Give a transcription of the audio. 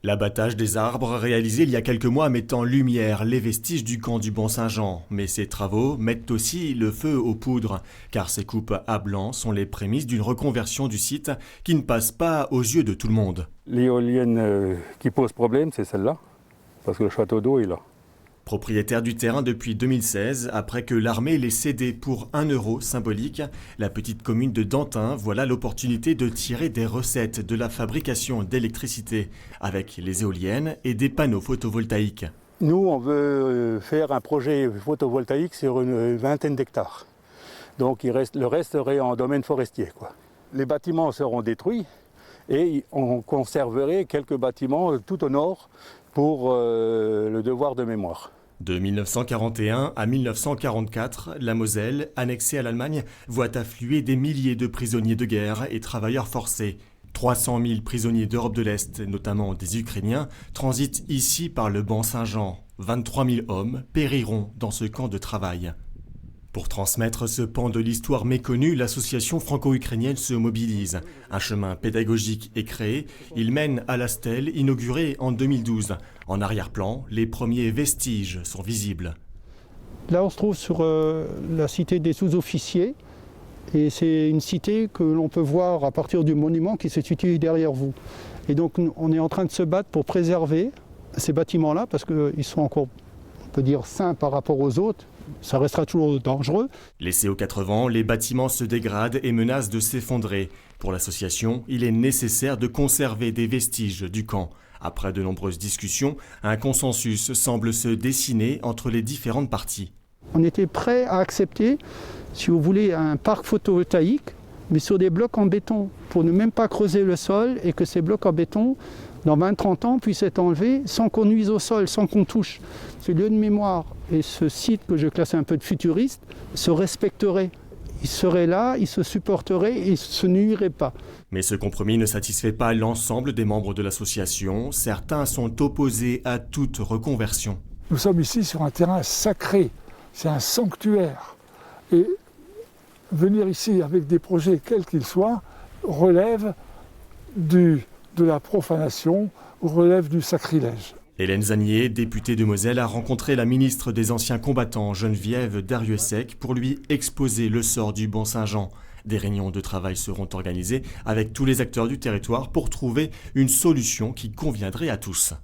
L'abattage des arbres réalisé il y a quelques mois met en lumière les vestiges du camp du Bon-Saint-Jean. Mais ces travaux mettent aussi le feu aux poudres, car ces coupes à blanc sont les prémices d'une reconversion du site qui ne passe pas aux yeux de tout le monde. L'éolienne qui pose problème, c'est celle-là, parce que le château d'eau est là. Propriétaire du terrain depuis 2016, après que l'armée l'ait cédé pour 1 euro symbolique, la petite commune de Dantin voit là l'opportunité de tirer des recettes de la fabrication d'électricité avec les éoliennes et des panneaux photovoltaïques. Nous, on veut faire un projet photovoltaïque sur une vingtaine d'hectares. Donc le reste serait en domaine forestier, quoi. Les bâtiments seront détruits et on conserverait quelques bâtiments tout au nord pour le devoir de mémoire. De 1941 à 1944, la Moselle, annexée à l'Allemagne, voit affluer des milliers de prisonniers de guerre et travailleurs forcés. 300 000 prisonniers d'Europe de l'Est, notamment des Ukrainiens, transitent ici par le Bon-Saint-Jean. 23 000 hommes périront dans ce camp de travail. Pour transmettre ce pan de l'histoire méconnue, l'association franco-ukrainienne se mobilise. Un chemin pédagogique est créé. Il mène à la stèle inaugurée en 2012. En arrière-plan, les premiers vestiges sont visibles. Là, on se trouve sur la cité des sous-officiers. Et c'est une cité que l'on peut voir à partir du monument qui se situe derrière vous. Et donc, on est en train de se battre pour préserver ces bâtiments-là parce qu'ils sont encore, on peut dire, sains par rapport aux autres. Ça restera toujours dangereux. Laissés aux quatre vents, les bâtiments se dégradent et menacent de s'effondrer. Pour l'association, il est nécessaire de conserver des vestiges du camp. Après de nombreuses discussions, un consensus semble se dessiner entre les différentes parties. On était prêt à accepter, si vous voulez, un parc photovoltaïque, mais sur des blocs en béton, pour ne même pas creuser le sol et que ces blocs en béton, dans 20-30 ans, puissent être enlevés sans qu'on nuise au sol, sans qu'on touche. Ce lieu de mémoire et ce site que je classe un peu de futuriste se respecteraient. Ils seraient là, ils se supporteraient et ils ne se nuiraient pas. Mais ce compromis ne satisfait pas l'ensemble des membres de l'association. Certains sont opposés à toute reconversion. Nous sommes ici sur un terrain sacré, c'est un sanctuaire. Et venir ici avec des projets quels qu'ils soient relève de la profanation, relève du sacrilège. Hélène Zanier, députée de Moselle, a rencontré la ministre des Anciens Combattants, Geneviève Darrieussecq, pour lui exposer le sort du Bon-Saint-Jean. Des réunions de travail seront organisées avec tous les acteurs du territoire pour trouver une solution qui conviendrait à tous.